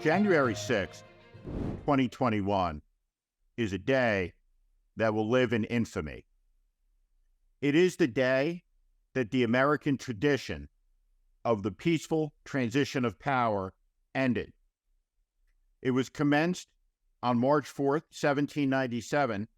January 6th, 2021 is a day that will live in infamy. It is the day that the American tradition of the peaceful transition of power ended. It was commenced on March 4th, 1797,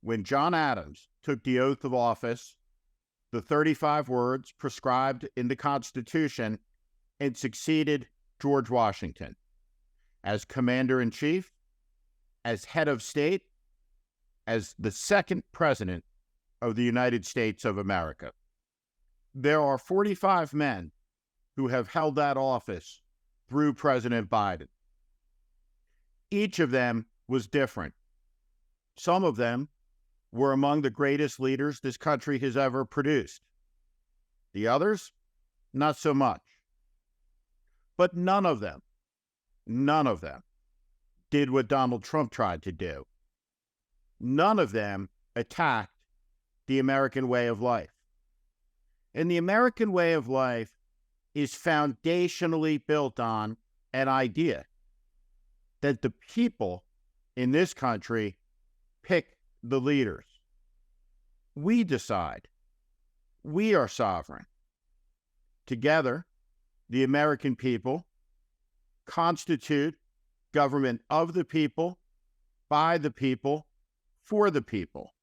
when John Adams took the oath of office, the 35 words prescribed in the Constitution, and succeeded George Washington as Commander-in-Chief, as head of state, as the second president of the United States of America. There are 45 men who have held that office through President Biden. Each of them was different. Some of them were among the greatest leaders this country has ever produced. The others, not so much. But none of them did what Donald Trump tried to do. None of them attacked the American way of life. And the American way of life is foundationally built on an idea that the people in this country pick the leaders. We decide. We are sovereign. Together, the American people constitute government of the people, by the people, for the people.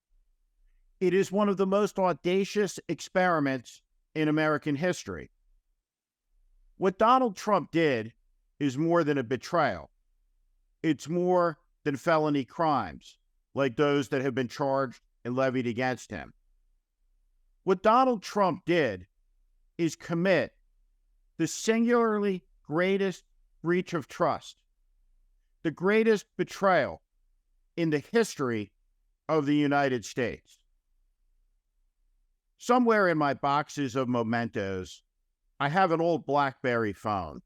It is one of the most audacious experiments in American history. What Donald Trump did is more than a betrayal. It's more than felony crimes, like those that have been charged and levied against him. What Donald Trump did is commit the singularly greatest breach of trust, the greatest betrayal in the history of the United States. Somewhere in my boxes of mementos, I have an old BlackBerry phone.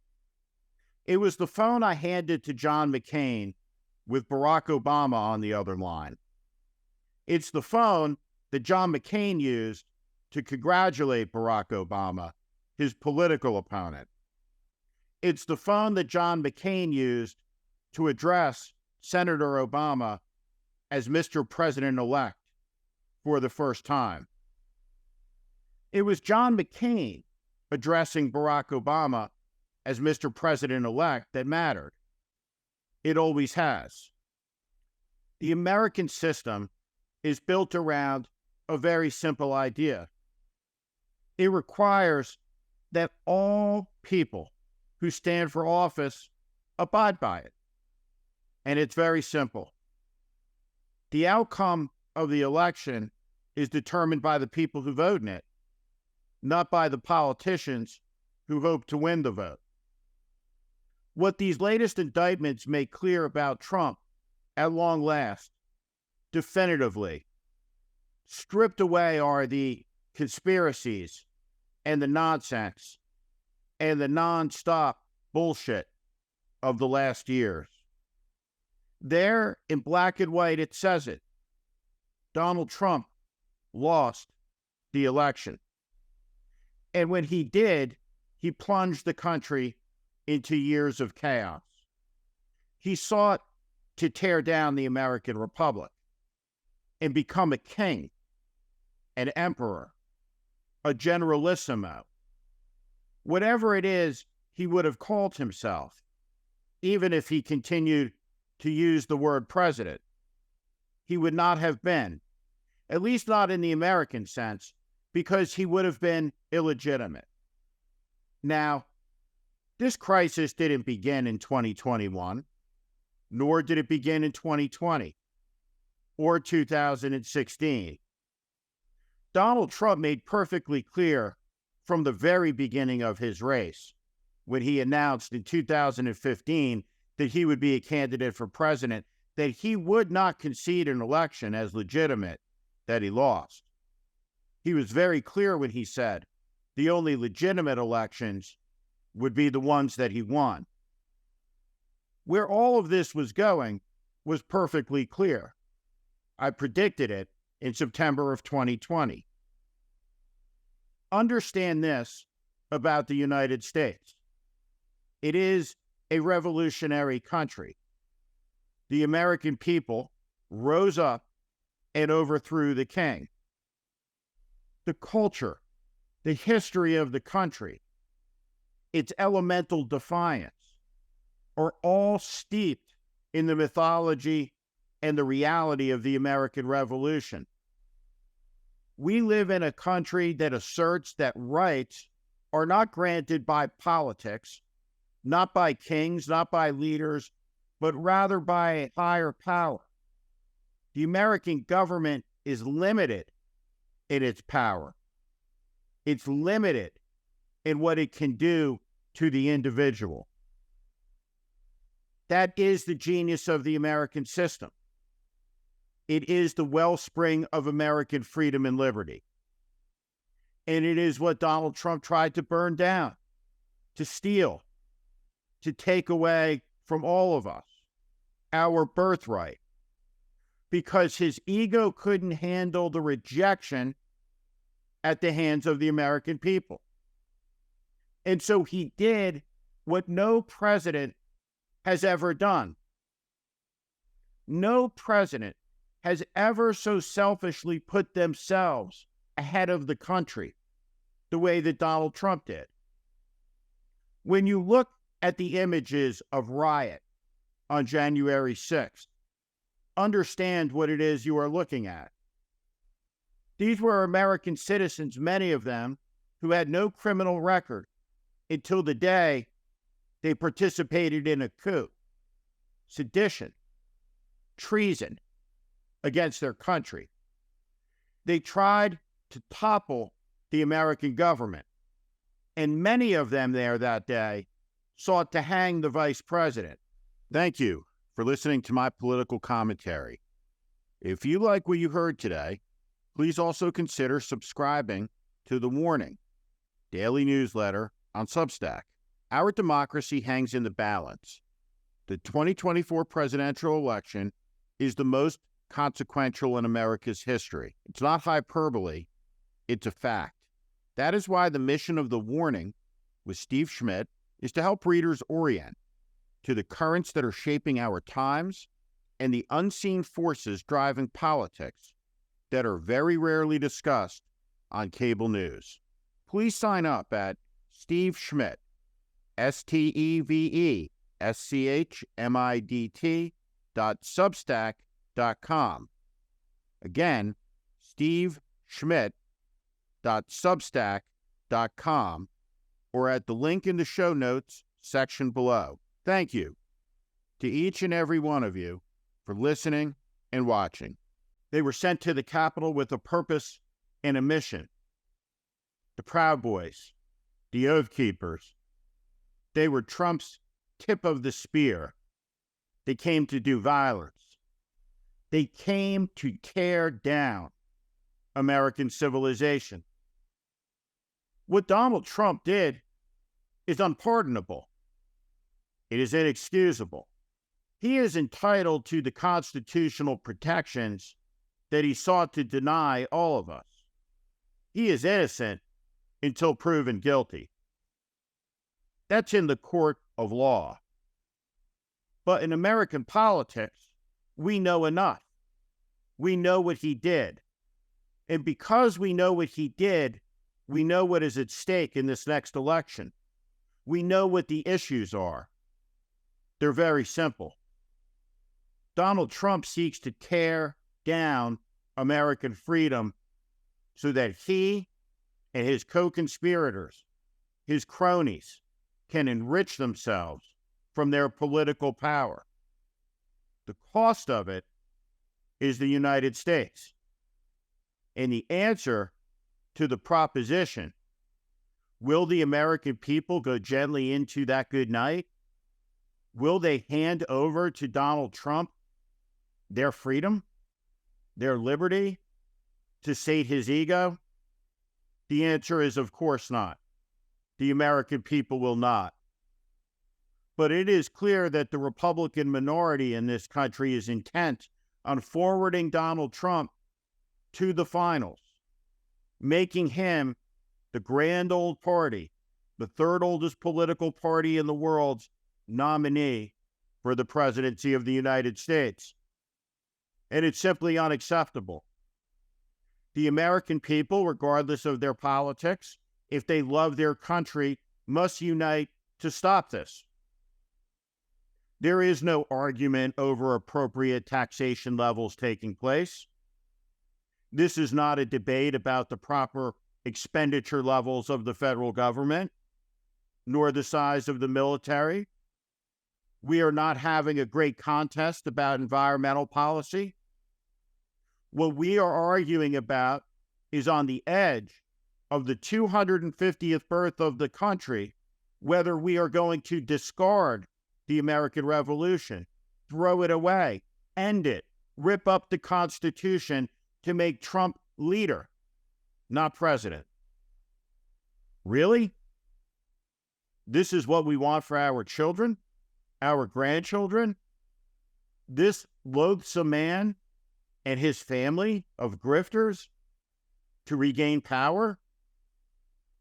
It was the phone I handed to John McCain with Barack Obama on the other line. It's the phone that John McCain used to congratulate Barack Obama, his political opponent. It's the phone that John McCain used to address Senator Obama as Mr. President-elect for the first time. It was John McCain addressing Barack Obama as Mr. President-elect that mattered. It always has. The American system is built around a very simple idea. It requires that all people who stand for office abide by it. And it's very simple. The outcome of the election is determined by the people who vote in it, not by the politicians who hope to win the vote. What these latest indictments make clear about Trump, at long last, definitively, stripped away are the conspiracies and the nonsense and the nonstop bullshit of the last years. There, in black and white, it says it. Donald Trump lost the election. And when he did, he plunged the country into years of chaos. He sought to tear down the American Republic and become a king, an emperor, a generalissimo. Whatever it is he would have called himself, even if he continued to use the word president, he would not have been, at least not in the American sense, because he would have been illegitimate. Now, this crisis didn't begin in 2021, nor did it begin in 2020 or 2016. Donald Trump made perfectly clear from the very beginning of his race, when he announced in 2015 that he would be a candidate for president, that he would not concede an election as legitimate that he lost. He was very clear when he said the only legitimate elections would be the ones that he won. Where all of this was going was perfectly clear. I predicted it in September of 2020. Understand this about the United States. It is a revolutionary country. The American people rose up and overthrew the king. The culture, the history of the country, its elemental defiance are all steeped in the mythology and the reality of the American Revolution. We live in a country that asserts that rights are not granted by politics, not by kings, not by leaders, but rather by a higher power. The American government is limited in its power. It's limited in what it can do to the individual. That is the genius of the American system. It is the wellspring of American freedom and liberty. And it is what Donald Trump tried to burn down, to steal, to take away from all of us, our birthright, because his ego couldn't handle the rejection at the hands of the American people. And so he did what no president has ever done. No president has ever so selfishly put themselves ahead of the country the way that Donald Trump did. When you look at the images of riot on January 6th, understand what it is you are looking at. These were American citizens, many of them, who had no criminal record until the day they participated in a coup, sedition, treason against their country. They tried to topple the American government, and many of them there that day sought to hang the vice president. Thank you for listening to my political commentary. If you like what you heard today, please also consider subscribing to The Warning, daily newsletter on Substack. Our democracy hangs in the balance. The 2024 presidential election is the most consequential in America's history. It's not hyperbole, it's a fact. That is why the mission of The Warning with Steve Schmidt is to help readers orient to the currents that are shaping our times and the unseen forces driving politics that are very rarely discussed on cable news. Please sign up at Steve Schmidt, SteveSchmidt.substack.com. Again, SteveSchmidt.substack.com, or at the link in the show notes section below. Thank you to each and every one of you for listening and watching. They were sent to the Capitol with a purpose and a mission. The Proud Boys, the Oath Keepers, they were Trump's tip of the spear. They came to do violence. They came to tear down American civilization. What Donald Trump did is unpardonable. It is inexcusable. He is entitled to the constitutional protections that he sought to deny all of us. He is innocent until proven guilty. That's in the court of law. But in American politics, we know enough. We know what he did. And because we know what he did, we know what is at stake in this next election. We know what the issues are. They're very simple. Donald Trump seeks to tear down American freedom so that he and his co-conspirators, his cronies, can enrich themselves from their political power. The cost of it is the United States. And the answer to the proposition, will the American people go gently into that good night? Will they hand over to Donald Trump their freedom, their liberty, to sate his ego? The answer is, of course not. The American people will not. But it is clear that the Republican minority in this country is intent on forwarding Donald Trump to the finals, making him the grand old party, the third oldest political party in the world's nominee for the presidency of the United States. And it's simply unacceptable. The American people, regardless of their politics, if they love their country, must unite to stop this. There is no argument over appropriate taxation levels taking place. This is not a debate about the proper expenditure levels of the federal government, nor the size of the military. We are not having a great contest about environmental policy. What we are arguing about is on the edge of the 250th birth of the country, whether we are going to discard the American Revolution, throw it away, end it, rip up the Constitution to make Trump leader, not president. Really? This is what we want for our children, our grandchildren? This loathsome man and his family of grifters to regain power,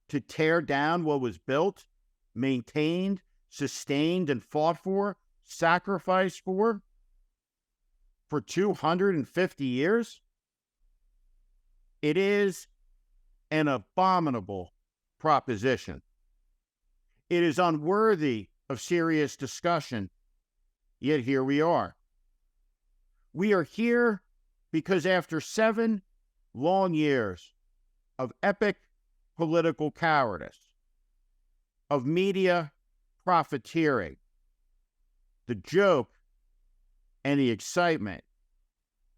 to tear down what was built, maintained, sustained, and fought for, sacrificed for 250 years? It is an abominable proposition. It is unworthy of serious discussion, yet here we are. We are here because after 7 long years of epic political cowardice, of media profiteering, the joke and the excitement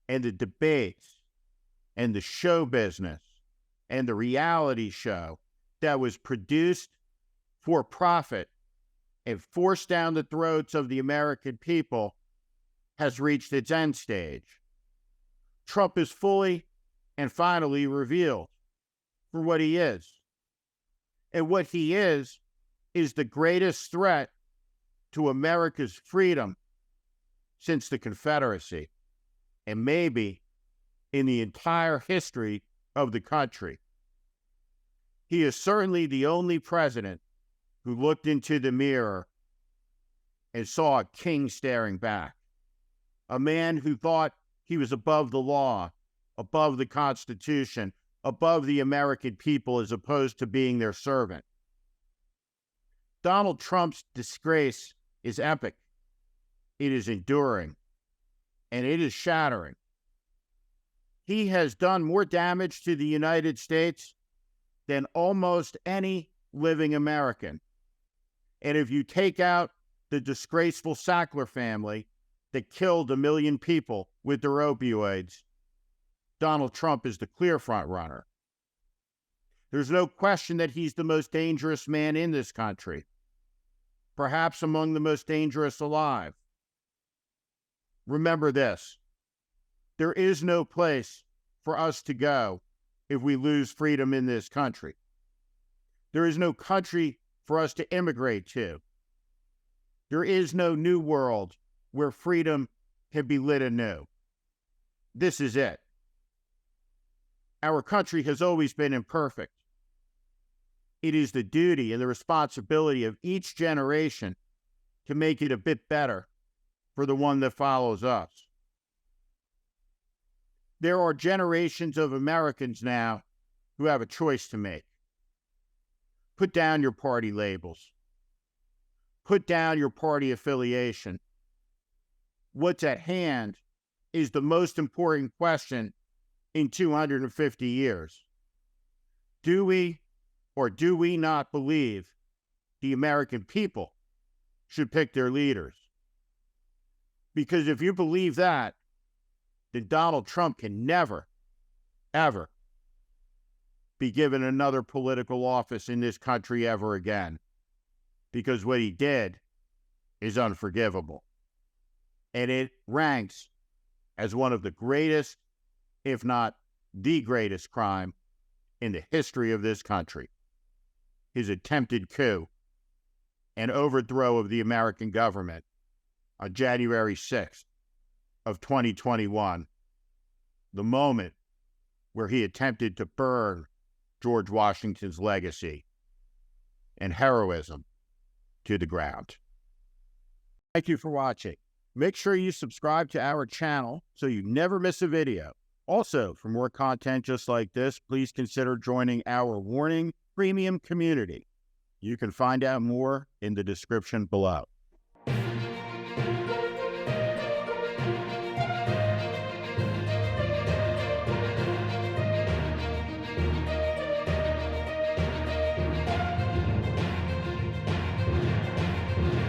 and the debates and the show business and the reality show that was produced for profit and forced down the throats of the American people has reached its end stage. Trump is fully and finally revealed for what he is. And what he is the greatest threat to America's freedom since the Confederacy, and maybe in the entire history of the country. He is certainly the only president who looked into the mirror and saw a king staring back, a man who thought he was above the law, above the Constitution, above the American people as opposed to being their servant. Donald Trump's disgrace is epic. It is enduring, and it is shattering. He has done more damage to the United States than almost any living American. And if you take out the disgraceful Sackler family that killed 1 million people with their opioids, Donald Trump is the clear front runner. There's no question that he's the most dangerous man in this country, perhaps among the most dangerous alive. Remember this: there is no place for us to go if we lose freedom in this country. There is no country for us to immigrate to. There is no new world where freedom can be lit anew. This is it. Our country has always been imperfect. It is the duty and the responsibility of each generation to make it a bit better for the one that follows us. There are generations of Americans now who have a choice to make. Put down your party labels. Put down your party affiliation. What's at hand is the most important question in 250 years. Do we or do we not believe the American people should pick their leaders? Because if you believe that, then Donald Trump can never, ever be given another political office in this country ever again. Because what he did is unforgivable. And it ranks as one of the greatest, if not the greatest crime in the history of this country. His attempted coup and overthrow of the American government on January 6th of 2021, the moment where he attempted to burn George Washington's legacy and heroism to the ground. Thank you for watching. Make sure you subscribe to our channel so you never miss a video. Also, for more content just like this, please consider joining our Warning Premium community. You can find out more in the description below.